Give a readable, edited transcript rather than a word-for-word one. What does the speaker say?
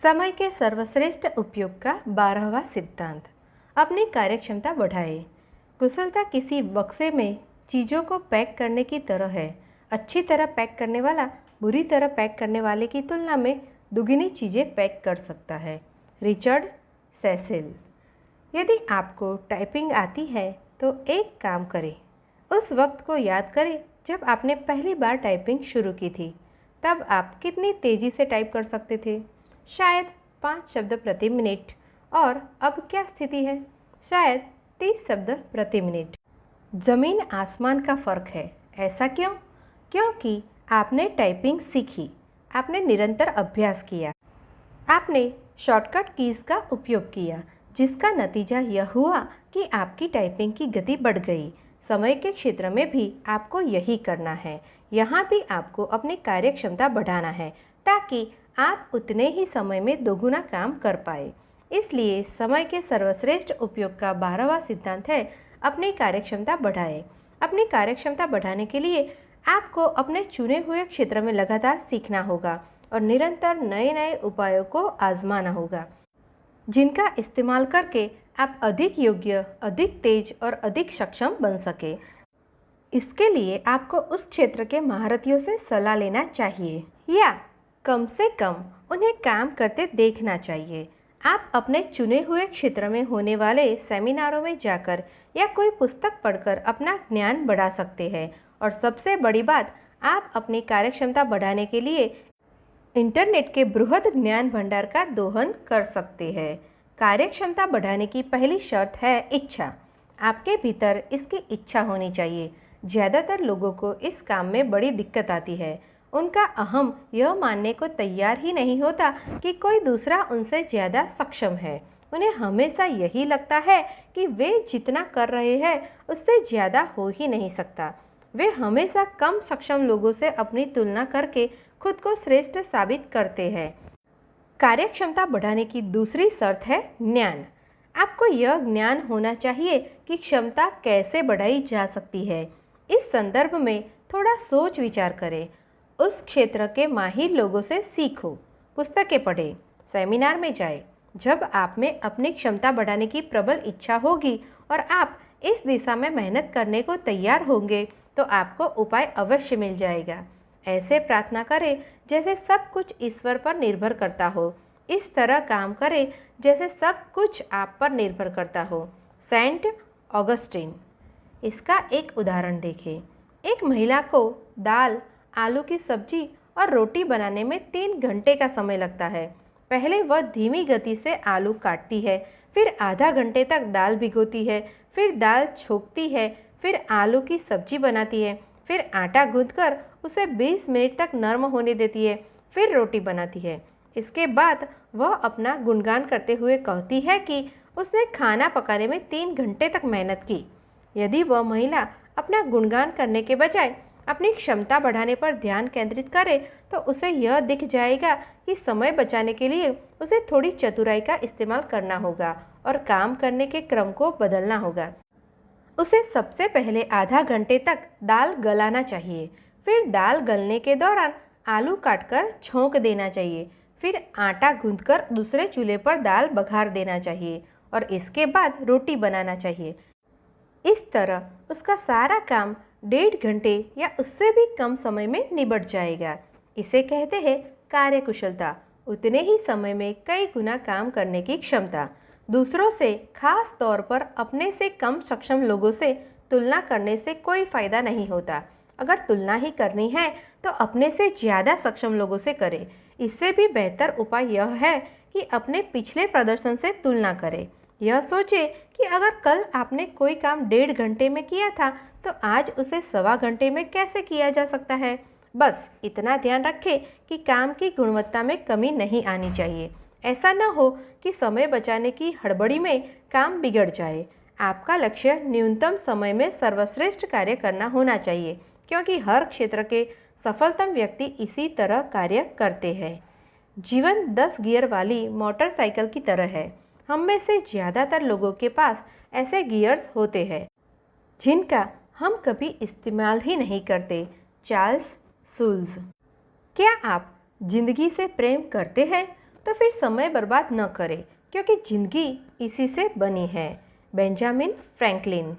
समय के सर्वश्रेष्ठ उपयोग का 12वां सिद्धांत। अपनी कार्यक्षमता बढ़ाएं। कुशलता किसी बक्से में चीज़ों को पैक करने की तरह है। अच्छी तरह पैक करने वाला बुरी तरह पैक करने वाले की तुलना में दुगनी चीज़ें पैक कर सकता है। Richard Cecil. यदि आपको टाइपिंग आती है तो एक काम करें, उस वक्त को याद करें जब आपने पहली बार टाइपिंग शुरू की थी। तब आप कितनी तेज़ी से टाइप कर सकते थे? शायद 5 शब्द प्रति मिनट। और अब क्या स्थिति है? शायद 30 शब्द प्रति मिनट। ज़मीन आसमान का फ़र्क है। ऐसा क्यों? क्योंकि आपने टाइपिंग सीखी, आपने निरंतर अभ्यास किया, आपने शॉर्टकट कीज़ का उपयोग किया, जिसका नतीजा यह हुआ कि आपकी टाइपिंग की गति बढ़ गई। समय के क्षेत्र में भी आपको यही करना है। यहाँ भी आपको अपनी कार्यक्षमता बढ़ाना है ताकि आप उतने ही समय में दोगुना काम कर पाए। इसलिए समय के सर्वश्रेष्ठ उपयोग का 12वां सिद्धांत है, अपनी कार्यक्षमता बढ़ाएं। अपनी कार्यक्षमता बढ़ाने के लिए आपको अपने चुने हुए क्षेत्र में लगातार सीखना होगा और निरंतर नए नए उपायों को आजमाना होगा, जिनका इस्तेमाल करके आप अधिक योग्य, अधिक तेज और अधिक सक्षम बन सके। इसके लिए आपको उस क्षेत्र के महारथियों से सलाह लेना चाहिए या कम से कम उन्हें काम करते देखना चाहिए। आप अपने चुने हुए क्षेत्र में होने वाले सेमिनारों में जाकर या कोई पुस्तक पढ़कर अपना ज्ञान बढ़ा सकते हैं। और सबसे बड़ी बात, आप अपनी कार्यक्षमता बढ़ाने के लिए इंटरनेट के बृहद ज्ञान भंडार का दोहन कर सकते हैं। कार्यक्षमता बढ़ाने की पहली शर्त है इच्छा। आपके भीतर इसकी इच्छा होनी चाहिए। ज़्यादातर लोगों को इस काम में बड़ी दिक्कत आती है। उनका अहम यह मानने को तैयार ही नहीं होता कि कोई दूसरा उनसे ज़्यादा सक्षम है। उन्हें हमेशा यही लगता है कि वे जितना कर रहे हैं उससे ज़्यादा हो ही नहीं सकता। वे हमेशा कम सक्षम लोगों से अपनी तुलना करके खुद को श्रेष्ठ साबित करते हैं। कार्यक्षमता बढ़ाने की दूसरी शर्त है ज्ञान। आपको यह ज्ञान होना चाहिए कि क्षमता कैसे बढ़ाई जा सकती है। इस संदर्भ में थोड़ा सोच विचार करें। उस क्षेत्र के माहिर लोगों से सीखो, पुस्तकें पढ़ें, सेमिनार में जाएं। जब आप में अपनी क्षमता बढ़ाने की प्रबल इच्छा होगी और आप इस दिशा में मेहनत करने को तैयार होंगे तो आपको उपाय अवश्य मिल जाएगा। ऐसे प्रार्थना करें जैसे सब कुछ ईश्वर पर निर्भर करता हो। इस तरह काम करें जैसे सब कुछ आप पर निर्भर करता हो। Saint Augustine. इसका एक उदाहरण देखें। एक महिला को दाल, आलू की सब्जी और रोटी बनाने में 3 घंटे का समय लगता है। पहले वह धीमी गति से आलू काटती है, फिर आधा घंटे तक दाल भिगोती है, फिर दाल छोंकती है, फिर आलू की सब्जी बनाती है, फिर आटा गूंथकर उसे 20 मिनट तक नरम होने देती है, फिर रोटी बनाती है। इसके बाद वह अपना गुणगान करते हुए कहती है कि उसने खाना पकाने में 3 घंटे तक मेहनत की। यदि वह महिला अपना गुणगान करने के बजाय अपनी क्षमता बढ़ाने पर ध्यान केंद्रित करे तो उसे यह दिख जाएगा कि समय बचाने के लिए उसे थोड़ी चतुराई का इस्तेमाल करना होगा और काम करने के क्रम को बदलना होगा। उसे सबसे पहले आधा घंटे तक दाल गलाना चाहिए, फिर दाल गलने के दौरान आलू काटकर छोंक देना चाहिए, फिर आटा गूंथकर दूसरे चूल्हे पर दाल बघार देना चाहिए और इसके बाद रोटी बनाना चाहिए। इस तरह उसका सारा काम 1.5 घंटे या उससे भी कम समय में निबट जाएगा। इसे कहते हैं कार्यकुशलता। उतने ही समय में कई गुना काम करने की क्षमता। दूसरों से, खास तौर पर अपने से कम सक्षम लोगों से तुलना करने से कोई फ़ायदा नहीं होता। अगर तुलना ही करनी है तो अपने से ज़्यादा सक्षम लोगों से करें। इससे भी बेहतर उपाय यह है कि अपने पिछले प्रदर्शन से तुलना करें। यह सोचें कि अगर कल आपने कोई काम 1.5 घंटे में किया था तो आज उसे 1.25 घंटे में कैसे किया जा सकता है। बस इतना ध्यान रखें कि काम की गुणवत्ता में कमी नहीं आनी चाहिए। ऐसा न हो कि समय बचाने की हड़बड़ी में काम बिगड़ जाए। आपका लक्ष्य न्यूनतम समय में सर्वश्रेष्ठ कार्य करना होना चाहिए, क्योंकि हर क्षेत्र के सफलतम व्यक्ति इसी तरह कार्य करते हैं। जीवन 10 गियर वाली मोटरसाइकिल की तरह है। हम में से ज़्यादातर लोगों के पास ऐसे गियर्स होते हैं जिनका हम कभी इस्तेमाल ही नहीं करते। चार्ल्स शूल्ज़। क्या आप जिंदगी से प्रेम करते हैं? तो फिर समय बर्बाद न करें, क्योंकि ज़िंदगी इसी से बनी है। Benjamin Franklin.